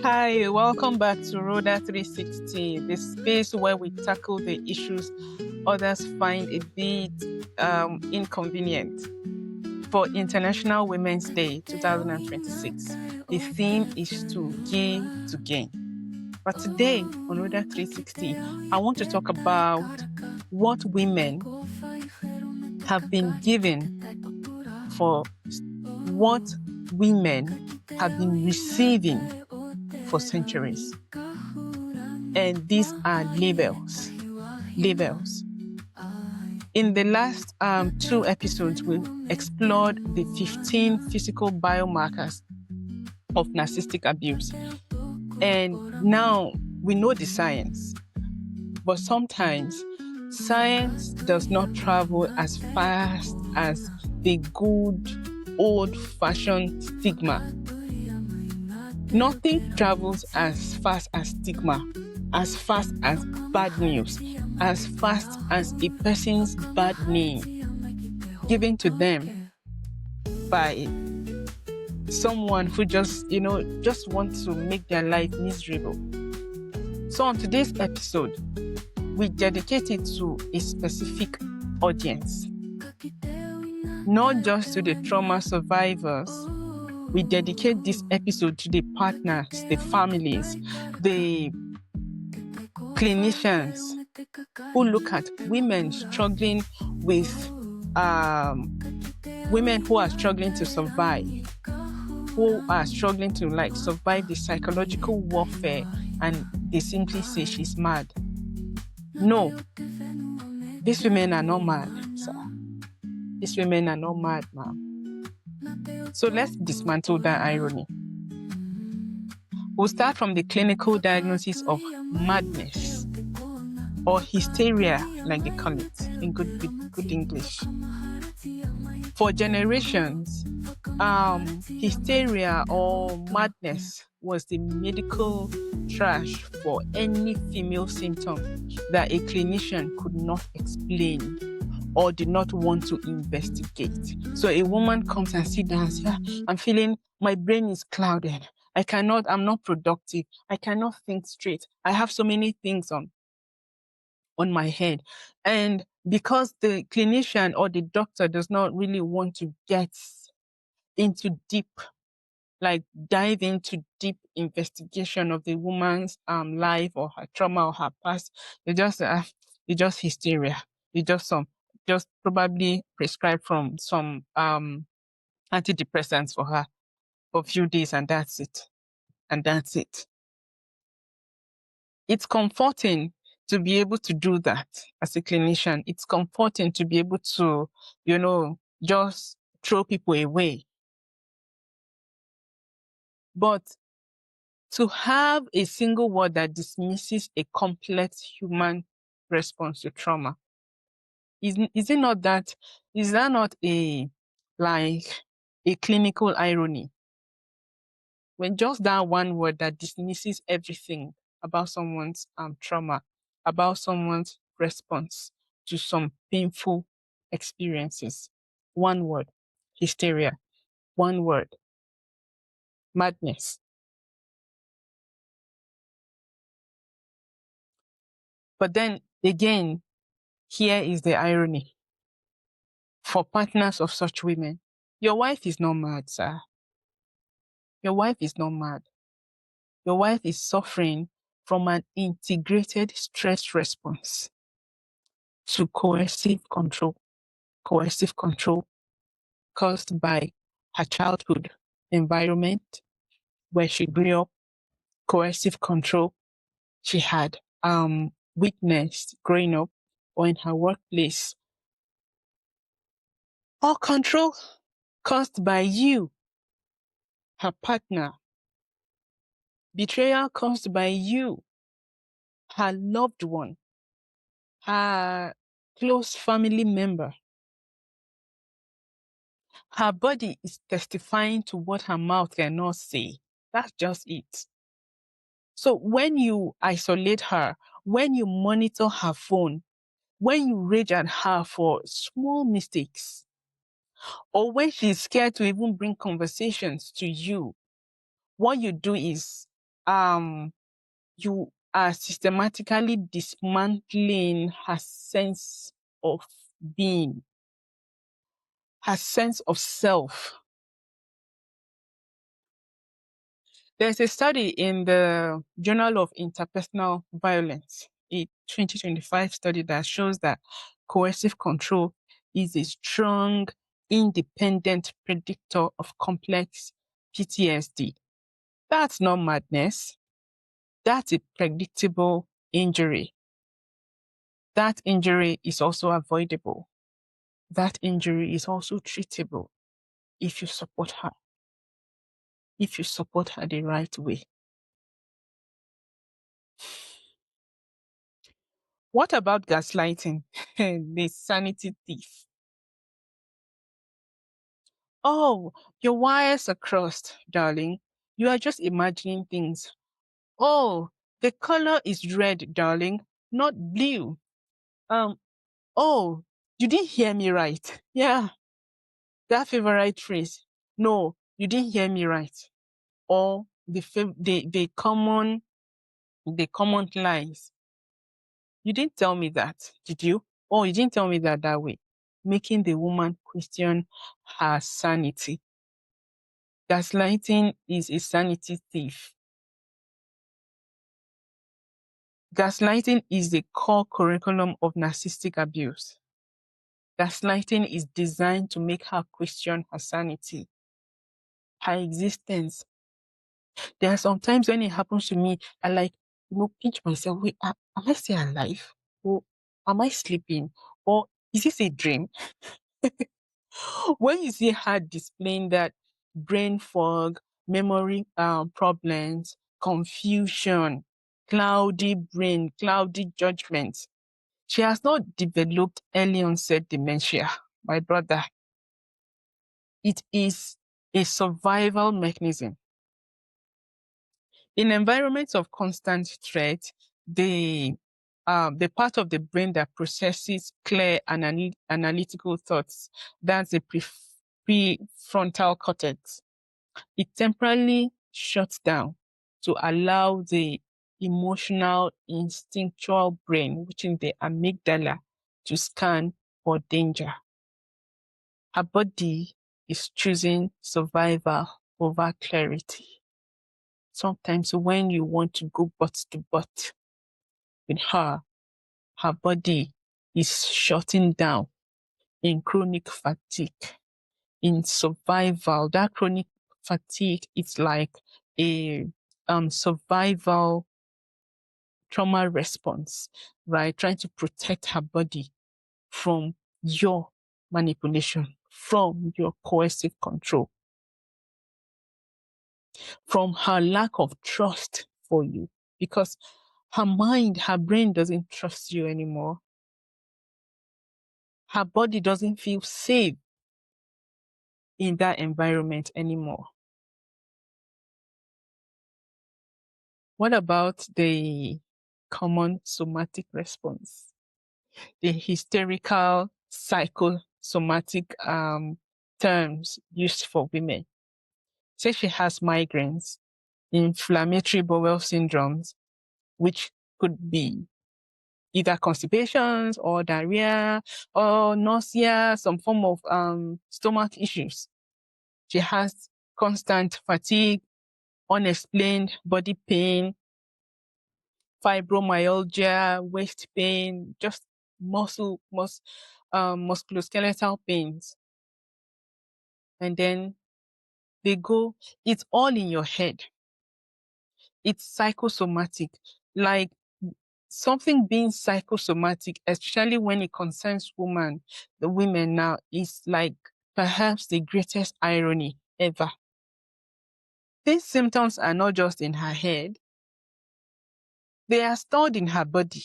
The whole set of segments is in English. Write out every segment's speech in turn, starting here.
Hi, welcome back to Rhoda 360, the space where we tackle the issues others find a bit inconvenient. For International Women's Day 2026, the theme is to give to gain. But today on Rhoda 360, I want to talk about what women have been given for what women have been receiving for centuries. And these are labels. Labels. In the last 2 episodes, we explored the 15 physical biomarkers of narcissistic abuse. And now we know the science, but sometimes science does not travel as fast as the good old-fashioned stigma. Nothing travels as fast as stigma, as fast as bad news, as fast as a person's bad name given to them by someone who just wants to make their life miserable. So on today's episode, we dedicate it to a specific audience, not just to the trauma survivors. We dedicate this episode to the partners, the families, the clinicians who look at women struggling with women who are struggling to survive, who are struggling to survive the psychological warfare, and they simply say she's mad. No, these women are not mad, sir. These women are not mad, ma'am. So let's dismantle that irony. We'll start from the clinical diagnosis of madness, or hysteria, like they call it in good English. For generations, hysteria or madness was the medical trash for any female symptom that a clinician could not explain or did not want to investigate. So a woman comes and sits down and says, I'm feeling my brain is clouded. I'm not productive. I cannot think straight. I have so many things on my head. And because the clinician or the doctor does not really want to get into dive into deep investigation of the woman's life or her trauma or her past, it's just hysteria. It's just probably prescribed from some antidepressants for her for a few days, and that's it. It's comforting to be able to do that as a clinician. It's comforting to be able to, just throw people away. But to have a single word that dismisses a complex human response to trauma, is that not a clinical irony? When just that one word that dismisses everything about someone's trauma, about someone's response to some painful experiences. One word, hysteria. One word, madness. But then again, here is the irony. For partners of such women, your wife is not mad, sir. Your wife is not mad. Your wife is suffering from an integrated stress response to coercive control caused by her childhood environment where she grew up, coercive control she had witnessed growing up or in her workplace, or control caused by you, her partner, betrayal caused by you, her loved one, her close family member. Her body is testifying to what her mouth cannot say. That's just it. So when you isolate her, when you monitor her phone, when you rage at her for small mistakes, or when she's scared to even bring conversations to you, what you do is you are systematically dismantling her sense of being, her sense of self. There's a study in the Journal of Interpersonal Violence, a 2025 study that shows that coercive control is a strong, independent predictor of complex PTSD. That's not madness. That's a predictable injury. That injury is also avoidable. That injury is also treatable if you support her, if you support her the right way. What about gaslighting? The sanity thief. Oh, your wires are crossed, darling. You are just imagining things. Oh, the color is red, darling, not blue. Oh, you didn't hear me right. Yeah, that favorite phrase. No, you didn't hear me right. Or the common lies. You didn't tell me that, did you? Oh, you didn't tell me that way. Making the woman question her sanity. Gaslighting is a sanity thief. Gaslighting is the core curriculum of narcissistic abuse. Gaslighting is designed to make her question her sanity, her existence. There are some times when it happens to me, I pinch myself. Wait, am I still alive? Or am I sleeping? Or is this a dream? When you see her displaying that brain fog, memory problems, confusion, cloudy brain, cloudy judgment, she has not developed early onset dementia, my brother. It is a survival mechanism. In environments of constant threat, the part of the brain that processes clear and analytical thoughts, that's the prefrontal cortex, it temporarily shuts down to allow the emotional, instinctual brain, which is the amygdala, to scan for danger. Her body is choosing survival over clarity. Sometimes when you want to go butt to butt with her, her body is shutting down in chronic fatigue, in survival. That chronic fatigue is like a survival trauma response, right? Trying to protect her body from your manipulation, from your coercive control, from her lack of trust for you, because her mind, her brain doesn't trust you anymore. Her body doesn't feel safe in that environment anymore. What about the common somatic response? The hysterical psychosomatic terms used for women. Say she has migraines, inflammatory bowel syndromes, which could be either constipations or diarrhea or nausea, some form of stomach issues. She has constant fatigue, unexplained body pain, fibromyalgia, waist pain, just musculoskeletal pains. And then it's all in your head. It's psychosomatic. Like something being psychosomatic, especially when it concerns the women now, is like perhaps the greatest irony ever. These symptoms are not just in her head. They are stored in her body.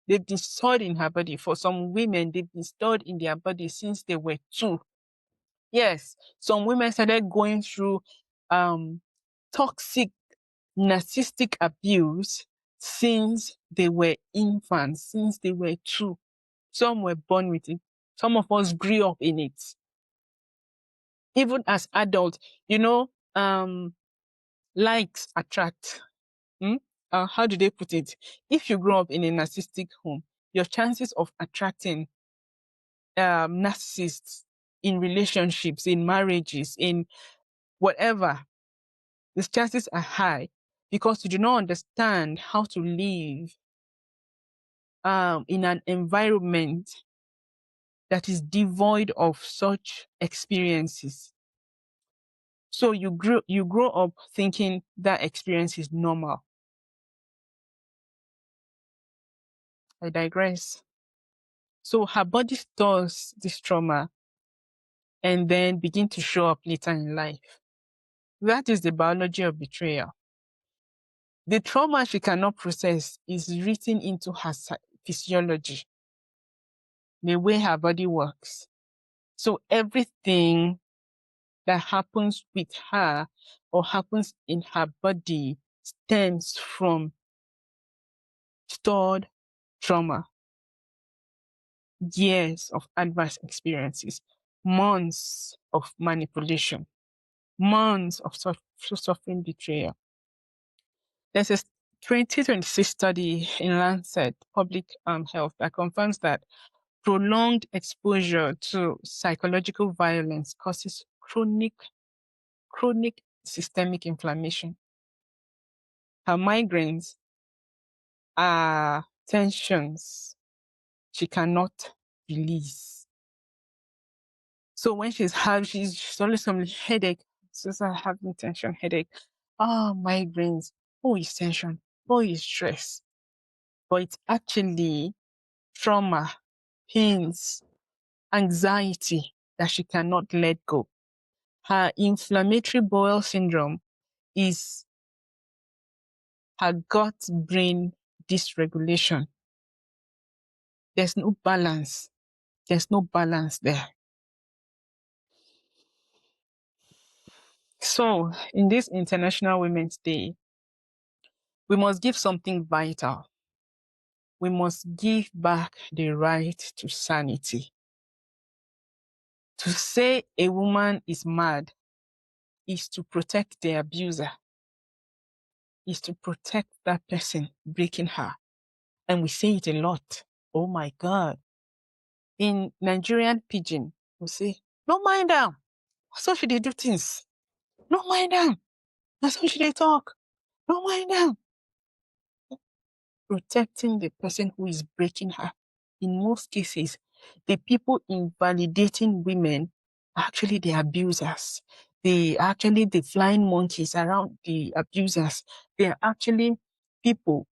They've been stored in her body. For some women, they've been stored in their body since they were 2. Yes, some women started going through toxic, narcissistic abuse since they were infants, since they were 2. Some were born with it. Some of us grew up in it. Even as adults, likes attract. how do they put it? If you grow up in a narcissistic home, your chances of attracting narcissists in relationships, in marriages, in whatever, the chances are high because you do not understand how to live in an environment that is devoid of such experiences. So you grow up thinking that experience is normal. I digress. So her body stores this trauma and then begin to show up later in life. That is the biology of betrayal. The trauma she cannot process is written into her physiology, the way her body works. So everything that happens with her or happens in her body stems from stored trauma, years of adverse experiences, months of manipulation, months of suffering betrayal. There's a 2026 study in Lancet Public Health that confirms that prolonged exposure to psychological violence causes chronic systemic inflammation. Her migraines are tensions she cannot release. So when she's always some headache, she's having tension headache. Migraines. It's tension. It's stress. But it's actually trauma, pains, anxiety that she cannot let go. Her inflammatory bowel syndrome is her gut-brain dysregulation. There's no balance. There's no balance there. So, in this International Women's Day, we must give something vital. We must give back the right to sanity. To say a woman is mad is to protect the abuser, is to protect that person breaking her. And we say it a lot. Oh my God. In Nigerian pidgin, we say, no mind them. So should they do things? No mind them. That's how should they talk. No mind them. Protecting the person who is breaking her. In most cases, the people invalidating women are actually the abusers. They are actually the flying monkeys around the abusers. They are actually people,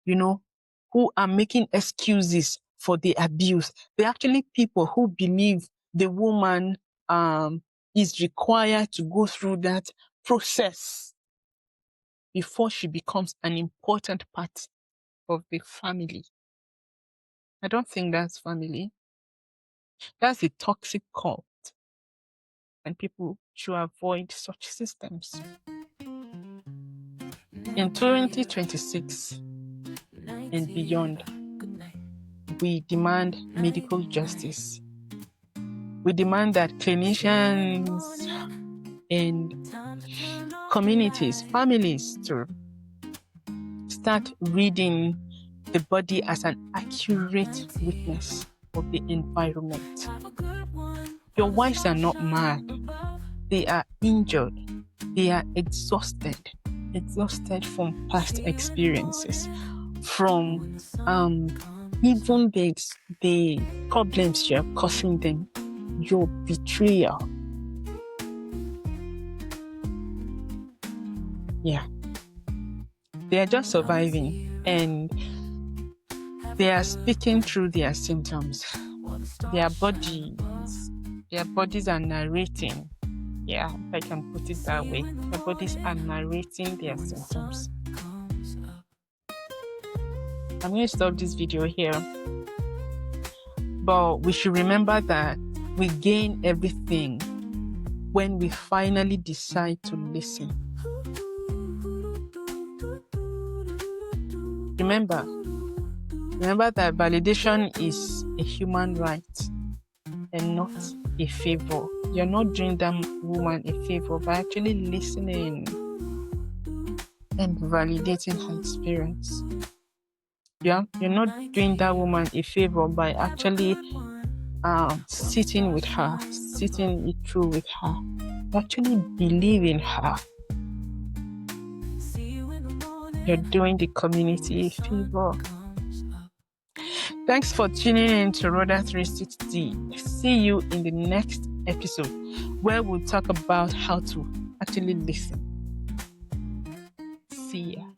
who are making excuses for the abuse. They're actually people who believe the woman is required to go through that process before she becomes an important part of the family. I don't think that's family. That's a toxic cult. And people should avoid such systems. In 2026 and beyond, we demand medical justice. We demand that clinicians and communities, families to start reading the body as an accurate witness of the environment. Your wives are not mad. They are injured. They are exhausted from past experiences, from even the problems you're causing them, your betrayal. Yeah. They are just surviving and they are speaking through their symptoms. Their bodies are narrating. Yeah, if I can put it that way. Their bodies are narrating their symptoms. I'm going to stop this video here. But we should remember that we gain everything when we finally decide to listen. Remember that validation is a human right and not a favor. You're not doing that woman a favor by actually listening. and validating her experience. Yeah, you're not doing that woman a favor by actually sitting with her, sitting it through with her, actually believing her. You're doing the community a favor. Thanks for tuning in to Rhoda 360. See you in the next episode where we'll talk about how to actually listen. See ya.